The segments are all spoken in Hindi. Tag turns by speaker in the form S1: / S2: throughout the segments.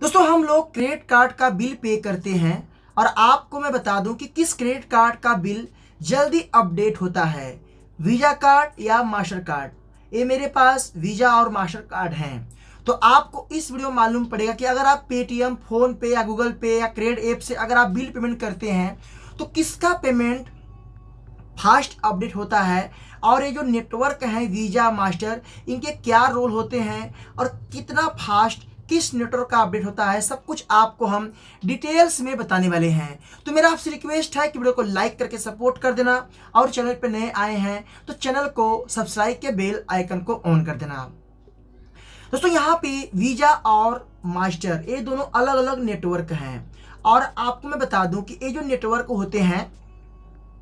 S1: दोस्तों हम लोग क्रेडिट कार्ड का बिल पे करते हैं और आपको मैं बता दूं कि किस क्रेडिट कार्ड का बिल जल्दी अपडेट होता है, वीज़ा कार्ड या मास्टर कार्ड। ये मेरे पास वीज़ा और मास्टर कार्ड हैं। तो आपको इस वीडियो में मालूम पड़ेगा कि अगर आप पेटीएम, फोन पे या गूगल पे या क्रेडिट ऐप से अगर आप बिल पेमेंट करते हैं तो किसका पेमेंट फास्ट अपडेट होता है और ये जो नेटवर्क है वीज़ा मास्टर, इनके क्या रोल होते हैं और कितना फास्ट किस नेटवर्क का अपडेट होता है, सब कुछ आपको हम डिटेल्स में बताने वाले हैं। तो मेरा आपसे रिक्वेस्ट है कि वीडियो को लाइक करके सपोर्ट कर देना और चैनल पे नए आए हैं तो चैनल को सब्सक्राइब के बेल आइकन को ऑन कर देना। दोस्तों यहाँ पे वीज़ा और मास्टर ये दोनों अलग अलग नेटवर्क हैं और आपको मैं बता दूं कि ये जो नेटवर्क होते हैं,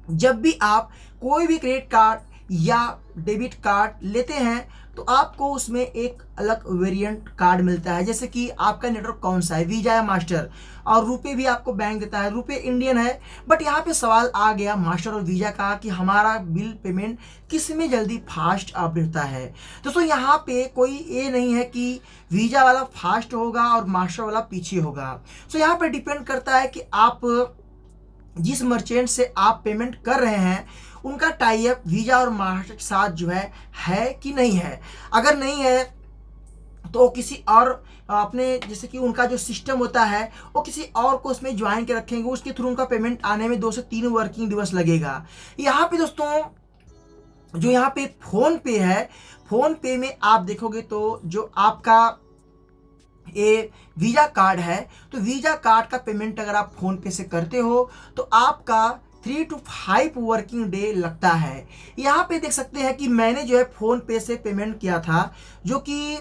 S1: जब भी आप कोई भी क्रेडिट कार्ड या डेबिट कार्ड लेते हैं तो आपको उसमें एक अलग वेरिएंट कार्ड मिलता है। जैसे कि आपका नेटवर्क कौन सा है, वीज़ा या मास्टर, और रुपए भी आपको बैंक देता है। रुपए इंडियन है, बट यहाँ पे सवाल आ गया मास्टर और वीज़ा का कि हमारा बिल पेमेंट किस में जल्दी फास्ट अपडेट होता है। दोस्तों यहाँ पे कोई ये नहीं है कि वीज़ा वाला फास्ट होगा और मास्टर वाला पीछे होगा। तो यहाँ पे डिपेंड करता है कि आप जिस मर्चेंट से आप पेमेंट कर रहे हैं उनका टाई अप वीज़ा और मास्टर के साथ जो है कि नहीं है। अगर नहीं है तो किसी और अपने, जैसे कि उनका जो सिस्टम होता है वो किसी और को उसमें ज्वाइन के रखेंगे, उसके थ्रू उनका पेमेंट आने में 2 से 3 वर्किंग दिवस लगेगा। यहाँ पे दोस्तों जो यहाँ पे फोन पे है, फोन पे में आप देखोगे तो जो आपका ये वीज़ा कार्ड है तो वीज़ा कार्ड का पेमेंट अगर आप फ़ोन पे से करते हो तो आपका 3 to 5 वर्किंग डे लगता है। यहाँ पे देख सकते हैं कि मैंने जो है फ़ोन पे से पेमेंट किया था, जो कि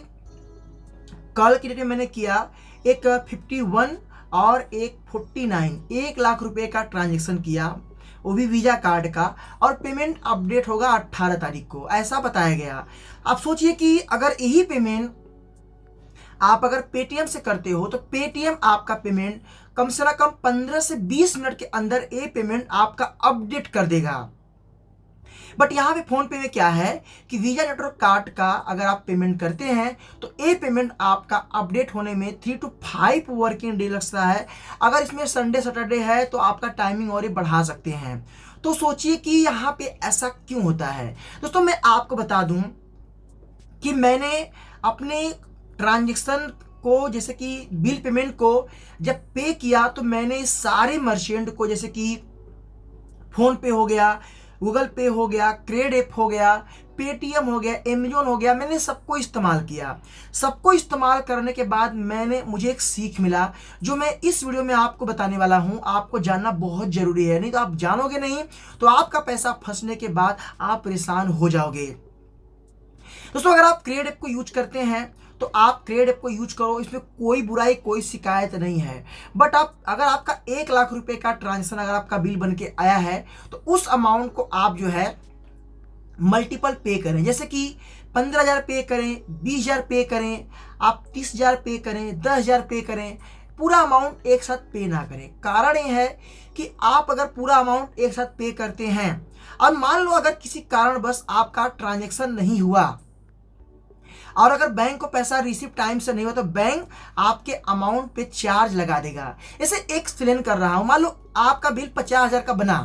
S1: कल की डेट में मैंने किया। एक 51 और एक 49, 1 लाख रुपए का ट्रांजेक्शन किया, वो भी वीज़ा कार्ड का, और पेमेंट अपडेट होगा 18 तारीख को, ऐसा बताया गया। आप सोचिए कि अगर यही पेमेंट आप अगर पेटीएम से करते हो तो पेटीएम आपका पेमेंट कम से कम 15 से 20 मिनट के अंदर ये पेमेंट आपका अपडेट कर देगा। बट यहाँ पे फोन पे में क्या है कि वीज़ा नेटवर्क कार्ड का अगर आप पेमेंट करते हैं तो ये पेमेंट आपका अपडेट होने में 3 to 5 वर्किंग डे लगता है। अगर इसमें संडे सैटरडे है तो आपका टाइमिंग और ये बढ़ा सकते हैं। तो सोचिए कि यहाँ पे ऐसा क्यों होता है। दोस्तों मैं आपको बता दूं कि मैंने अपने ट्रांजेक्शन को, जैसे कि बिल पेमेंट को जब पे किया तो मैंने सारे मर्चेंट को, जैसे कि फोन पे हो गया, गूगल पे हो गया, क्रेडिट ऐप हो गया, पेटीएम हो गया, अमेजोन हो गया, मैंने सबको इस्तेमाल किया। सबको इस्तेमाल करने के बाद मुझे एक सीख मिला जो मैं इस वीडियो में आपको बताने वाला हूं। आपको जानना बहुत जरूरी है, नहीं तो आप जानोगे नहीं तो आपका पैसा फंसने के बाद आप परेशान हो जाओगे। दोस्तों अगर आप क्रेडिट ऐप को यूज करते हैं तो आप क्रेडिट ऐप को यूज करो, इसमें कोई बुराई कोई शिकायत नहीं है। बट आप अगर आपका 1 लाख रुपए का ट्रांजेक्शन अगर आपका बिल बन के आया है तो उस अमाउंट को आप जो है मल्टीपल पे करें। जैसे कि 15,000 पे करें, 20,000 पे करें, आप 30,000 पे करें, 10,000 पे करें, पूरा अमाउंट एक साथ पे ना करें। कारण ये है कि आप अगर पूरा अमाउंट एक साथ पे करते हैं और मान लो अगर किसी कारणवश आपका ट्रांजेक्शन नहीं हुआ और अगर बैंक को पैसा रिसीव टाइम से नहीं हुआ तो बैंक आपके अमाउंट पे चार्ज लगा देगा। जैसे एक्सप्लेन कर रहा हूं, मान लो आपका बिल 50,000 का बना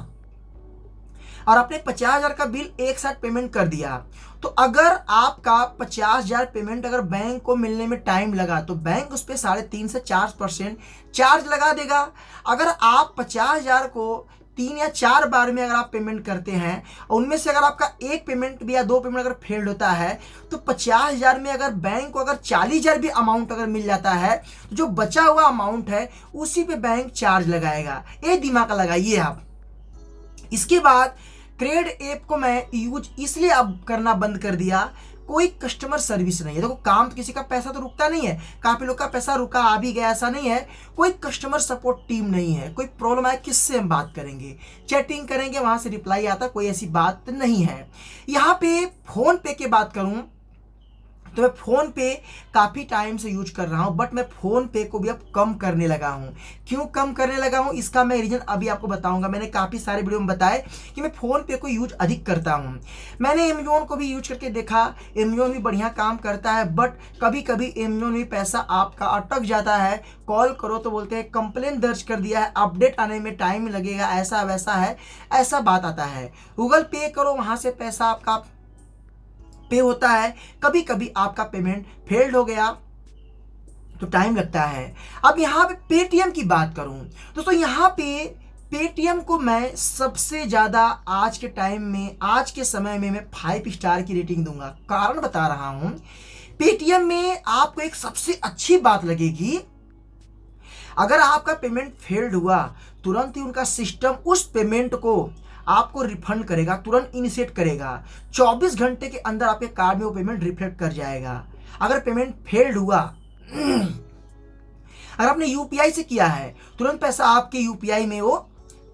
S1: और आपने 50,000 का बिल एक साथ पेमेंट कर दिया, तो अगर आपका 50,000 पेमेंट अगर बैंक को मिलने में टाइम लगा तो बैंक उस पर 3.5 से 4% चार्ज लगा देगा। अगर आप 50,000 को 3 या 4 बार में अगर आप पेमेंट करते हैं और उनमें से अगर आपका एक पेमेंट भी या 2 पेमेंट अगर फेल्ड होता है तो 50,000 में अगर बैंक को अगर 40,000 भी अमाउंट अगर मिल जाता है तो जो बचा हुआ अमाउंट है उसी पे बैंक चार्ज लगाएगा। ये दिमाग लगाइए आप। इसके बाद क्रेडिट ऐप को मैं यूज इसलिए अब करना बंद कर दिया, कोई कस्टमर सर्विस नहीं है। देखो काम तो किसी का पैसा तो रुकता नहीं है, काफी लोग का पैसा रुका आ भी गया, ऐसा नहीं है। कोई कस्टमर सपोर्ट टीम नहीं है, कोई प्रॉब्लम आए किससे हम बात करेंगे, चैटिंग करेंगे, वहां से रिप्लाई आता, कोई ऐसी बात नहीं है। यहाँ पे फोन पे की बात करूं तो मैं फ़ोन पे काफ़ी टाइम से यूज कर रहा हूँ, बट मैं फ़ोन पे को भी अब कम करने लगा हूँ। क्यों कम करने लगा हूँ, इसका मैं रीज़न अभी आपको बताऊँगा। मैंने काफ़ी सारे वीडियो में बताए कि मैं फ़ोन पे को यूज अधिक करता हूँ। मैंने अमेज़न को भी यूज करके देखा, अमेज़न भी बढ़िया काम करता है, बट कभी कभी अमेज़न में पैसा आपका अटक जाता है। कॉल करो तो बोलते हैं कंप्लेन दर्ज कर दिया है, अपडेट आने में टाइम लगेगा, ऐसा वैसा है, ऐसा बात आता है। गूगल पे करो, वहाँ से पैसा आपका पे होता है, कभी कभी आपका पेमेंट फेल्ड हो गया तो टाइम लगता है। अब यहाँ पे पेटीएम की बात करूँ दोस्तों, यहाँ पे पेटीएम को मैं सबसे ज़्यादा आज के टाइम में, आज के समय में मैं 5 स्टार की रेटिंग दूंगा। कारण बता रहा हूँ, पेटीएम में आपको एक सबसे अच्छी बात लगेगी, अगर आपका पेमेंट फेल्ड हुआ तुरंत ही उनका सिस्टम उस पेमेंट को आपको रिफंड करेगा, तुरंत इनिशिएट करेगा। 24 घंटे के अंदर आपके कार्ड में वो पेमेंट रिफ्लेक्ट कर जाएगा। अगर पेमेंट फेल्ड हुआ, अगर आपने यूपीआई से किया है, तुरंत पैसा आपके यूपीआई में वो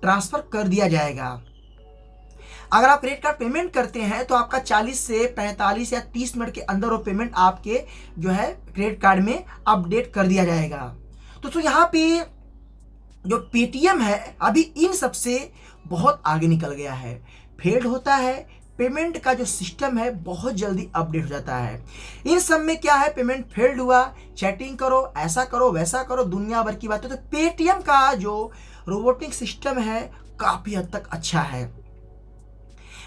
S1: ट्रांसफर कर दिया जाएगा। अगर आप क्रेडिट कार्ड पेमेंट करते हैं तो आपका 40 से 45 या 30 मिनट के अंदर वो पेमेंट आपके जो है क्रेडिट कार्ड में अपडेट कर दिया जाएगा। तो यहाँ पे जो पेटीएम है अभी इन सबसे बहुत आगे निकल गया है। फेल्ड होता है, पेमेंट का जो सिस्टम है बहुत जल्दी अपडेट हो जाता है। इन सब में क्या है, पेमेंट फेल्ड हुआ, चैटिंग करो, ऐसा करो, वैसा करो, दुनिया भर की बातें। तो पेटीएम का जो रोबोटिक सिस्टम है काफ़ी हद तक अच्छा है।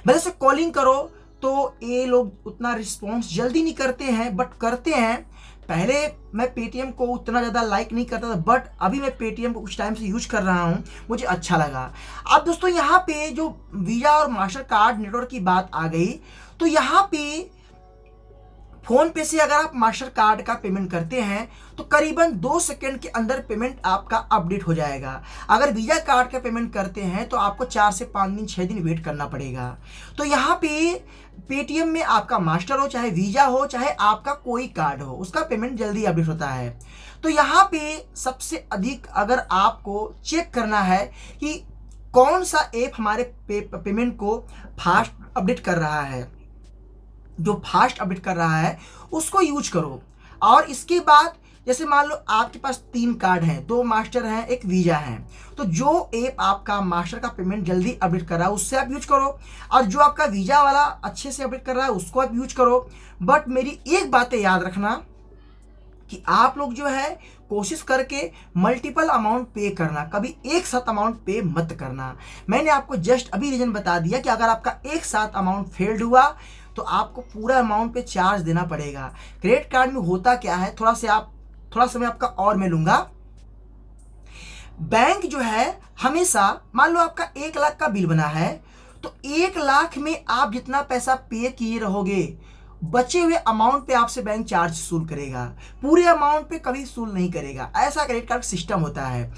S1: भले से कॉलिंग करो तो ये लोग उतना रिस्पॉन्स जल्दी नहीं करते हैं, बट करते हैं। पहले मैं पेटीएम को उतना ज़्यादा लाइक नहीं करता था, बट अभी मैं पेटीएम को कुछ टाइम से यूज कर रहा हूँ, मुझे अच्छा लगा। अब दोस्तों यहाँ पे जो वीज़ा और मास्टर कार्ड नेटवर्क की बात आ गई, तो यहाँ पे फ़ोन पे से अगर आप मास्टर कार्ड का पेमेंट करते हैं तो करीबन 2 सेकंड के अंदर पेमेंट आपका अपडेट हो जाएगा। अगर वीज़ा कार्ड का पेमेंट करते हैं तो आपको 4 से 5 दिन 6 दिन वेट करना पड़ेगा। तो यहाँ पे पेटीएम में आपका मास्टर हो, चाहे वीज़ा हो, चाहे आपका कोई कार्ड हो, उसका पेमेंट जल्दी अपडेट होता है। तो यहाँ पे सबसे अधिक अगर आपको चेक करना है कि कौन सा ऐप हमारे पेमेंट को फास्ट अपडेट कर रहा है, जो फास्ट अपडेट कर रहा है उसको यूज करो। और इसके बाद जैसे मान लो आपके पास 3 कार्ड हैं, 2 मास्टर हैं, 1 वीज़ा है, तो जो ऐप आपका मास्टर का पेमेंट जल्दी अपडेट कर रहा है उससे आप यूज करो, और जो आपका वीज़ा वाला अच्छे से अपडेट कर रहा है उसको आप यूज करो। बट मेरी एक बात याद रखना कि आप लोग जो है कोशिश करके मल्टीपल अमाउंट पे करना, कभी एक साथ अमाउंट पे मत करना। मैंने आपको जस्ट अभी रीजन बता दिया कि अगर आपका एक साथ अमाउंट फेल्ड हुआ तो आपको पूरा अमाउंट पे चार्ज देना पड़ेगा। क्रेडिट कार्ड में होता क्या है, थोड़ा समय आपका और मैं लूंगा। बैंक जो है हमेशा, मान लो आपका 1 लाख का बिल बना है, तो 1 लाख में आप जितना पैसा पे किए रहोगे, बचे हुए अमाउंट पे आपसे बैंक चार्ज वसूल करेगा, पूरे अमाउंट पे कभी वसूल नहीं करेगा। ऐसा क्रेडिट कार्ड सिस्टम होता है।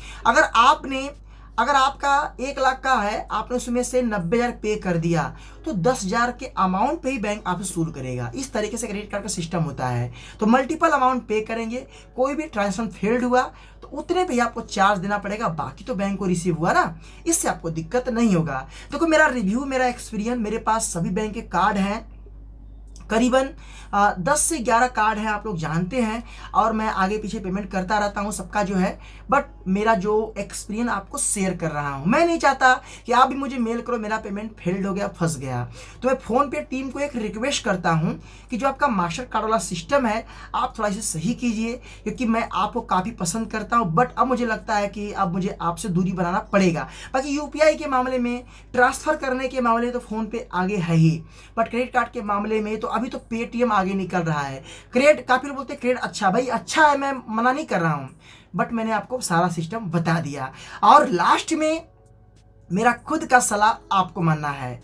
S1: अगर आपका 1 लाख का है, आपने उसमें से 90,000 पे कर दिया, तो 10,000 के अमाउंट पे ही बैंक आपसे वसूल करेगा। इस तरीके से क्रेडिट कार्ड का सिस्टम होता है। तो मल्टीपल अमाउंट पे करेंगे, कोई भी ट्रांजेक्शन फेल्ड हुआ तो उतने पे ही आपको चार्ज देना पड़ेगा, बाकी तो बैंक को रिसीव हुआ ना, इससे आपको दिक्कत नहीं होगा। देखो मेरा रिव्यू, मेरा एक्सपीरियंस, मेरे पास सभी बैंक के कार्ड हैं, करीबन 10 से 11 कार्ड हैं, आप लोग जानते हैं, और मैं आगे पीछे पेमेंट करता रहता हूं सबका जो है। बट मेरा जो एक्सपीरियंस आपको शेयर कर रहा हूं, मैं नहीं चाहता कि आप भी मुझे मेल करो मेरा पेमेंट फेल्ड हो गया, फंस गया। तो मैं फ़ोन पे टीम को एक रिक्वेस्ट करता हूं कि जो आपका मास्टर कार्ड वाला सिस्टम है आप थोड़ा इसे सही कीजिए, क्योंकि मैं आपको काफ़ी पसंद करता हूँ, बट अब मुझे लगता है कि अब मुझे आपसे दूरी बनाना पड़ेगा। बाकी यूपीआई के मामले में, ट्रांसफ़र करने के मामले में तो फ़ोन पे आगे है ही, बट क्रेडिट कार्ड के मामले में तो अभी तो पेटीएम आगे निकल रहा है। क्रेडिट, काफ़ी लोग बोलते हैं क्रेडिट अच्छा, भाई अच्छा है, मैं मना नहीं कर रहा हूँ, बट मैंने आपको सारा सिस्टम बता दिया। और लास्ट में मेरा खुद का सलाह आपको मानना है।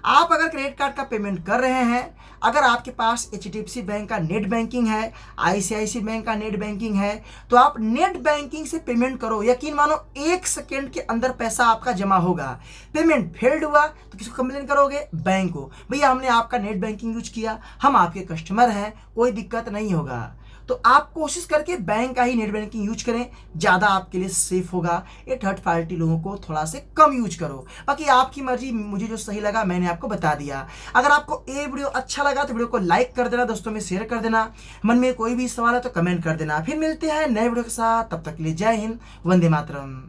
S1: आप अगर क्रेडिट कार्ड का पेमेंट कर रहे हैं, अगर आपके पास एचडीएफसी बैंक का नेट बैंकिंग है, आईसीआईसी बैंक का नेट बैंकिंग है, तो आप नेट बैंकिंग से पेमेंट करो। यकीन मानो 1 सेकेंड के अंदर पैसा आपका जमा होगा। पेमेंट फेल्ड हुआ तो किसको कंप्लेन करोगे? बैंक को। भैया हमने आपका नेट बैंकिंग यूज किया, हम आपके कस्टमर हैं, कोई दिक्कत नहीं होगा। तो आप कोशिश करके बैंक का ही नेट बैंकिंग यूज करें, ज़्यादा आपके लिए सेफ होगा। ये थर्ड पार्टी लोगों को थोड़ा से कम यूज करो। बाकी आपकी मर्जी, मुझे जो सही लगा मैंने आपको बता दिया। अगर आपको ये वीडियो अच्छा लगा तो वीडियो को लाइक कर देना, दोस्तों में शेयर कर देना। मन में कोई भी सवाल है तो कमेंट कर देना। फिर मिलते हैं नए वीडियो के साथ, तब तक के लिए जय हिंद, वंदे मातरम।